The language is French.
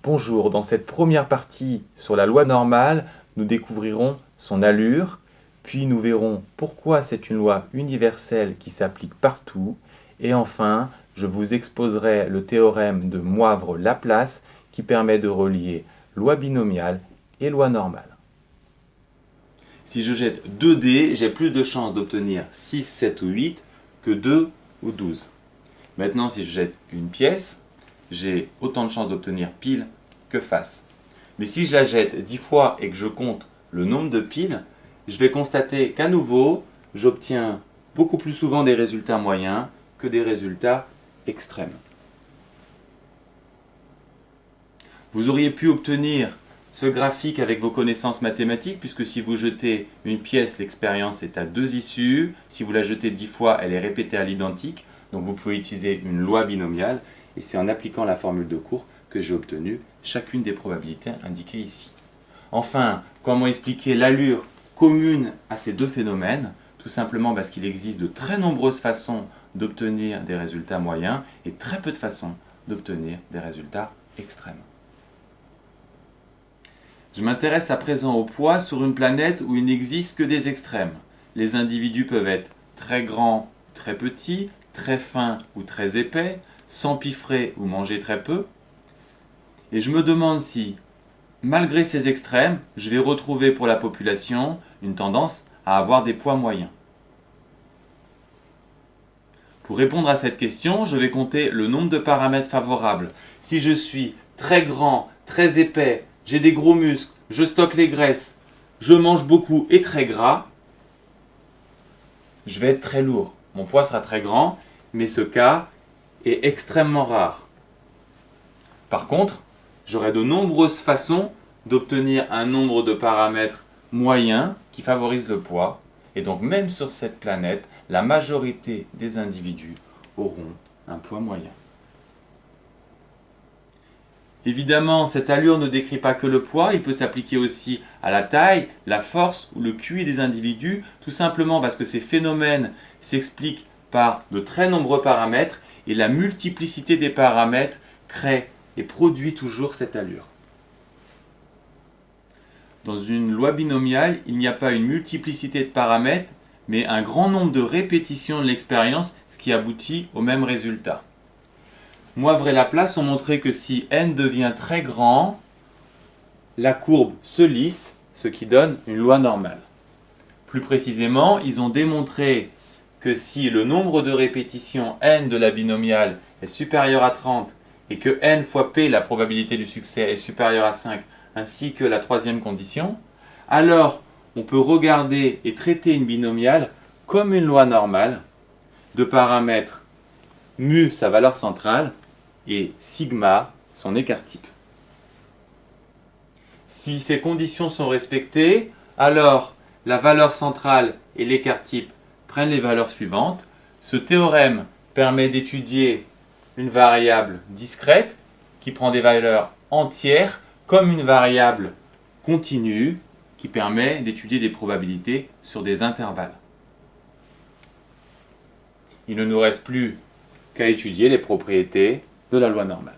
Bonjour, dans cette première partie sur la loi normale, nous découvrirons son allure, puis nous verrons pourquoi c'est une loi universelle qui s'applique partout, et enfin, je vous exposerai le théorème de Moivre-Laplace qui permet de relier loi binomiale et loi normale. Si je jette 2 dés, j'ai plus de chances d'obtenir 6, 7 ou 8 que 2 ou 12. Maintenant, si je jette une pièce, j'ai autant de chances d'obtenir pile que face. Mais si je la jette 10 fois et que je compte le nombre de piles, je vais constater qu'à nouveau, j'obtiens beaucoup plus souvent des résultats moyens que des résultats extrêmes. Vous auriez pu obtenir ce graphique avec vos connaissances mathématiques, puisque si vous jetez une pièce, l'expérience est à 2 issues. Si vous la jetez 10 fois, elle est répétée à l'identique. Donc vous pouvez utiliser une loi binomiale. Et c'est en appliquant la formule de cours que j'ai obtenu chacune des probabilités indiquées ici. Enfin, comment expliquer l'allure commune à ces deux phénomènes? Tout simplement parce qu'il existe de très nombreuses façons d'obtenir des résultats moyens et très peu de façons d'obtenir des résultats extrêmes. Je m'intéresse à présent au poids sur une planète où il n'existe que des extrêmes. Les individus peuvent être très grands, très petits, très fins ou très épais, s'empiffrer ou manger très peu. Et je me demande si, malgré ces extrêmes, je vais retrouver pour la population une tendance à avoir des poids moyens. Pour répondre à cette question, je vais compter le nombre de paramètres favorables. Si je suis très grand, très épais, j'ai des gros muscles, je stocke les graisses, je mange beaucoup et très gras, je vais être très lourd. Mon poids sera très grand, mais ce cas est extrêmement rare. Par contre, j'aurai de nombreuses façons d'obtenir un nombre de paramètres moyens qui favorisent le poids. Et donc même sur cette planète, la majorité des individus auront un poids moyen. Évidemment, cette allure ne décrit pas que le poids, il peut s'appliquer aussi à la taille, la force ou le QI des individus, tout simplement parce que ces phénomènes s'expliquent par de très nombreux paramètres et la multiplicité des paramètres crée et produit toujours cette allure. Dans une loi binomiale, il n'y a pas une multiplicité de paramètres, mais un grand nombre de répétitions de l'expérience, ce qui aboutit au même résultat. Moivre et Laplace ont montré que si n devient très grand, la courbe se lisse, ce qui donne une loi normale. Plus précisément, ils ont démontré que si le nombre de répétitions n de la binomiale est supérieur à 30 et que n fois p, la probabilité du succès, est supérieure à 5, ainsi que la troisième condition, alors on peut regarder et traiter une binomiale comme une loi normale de paramètres mu, sa valeur centrale, et sigma, son écart type. Si ces conditions sont respectées, alors la valeur centrale et l'écart type prennent les valeurs suivantes. Ce théorème permet d'étudier une variable discrète qui prend des valeurs entières comme une variable continue qui permet d'étudier des probabilités sur des intervalles. Il ne nous reste plus qu'à étudier les propriétés de la loi normale.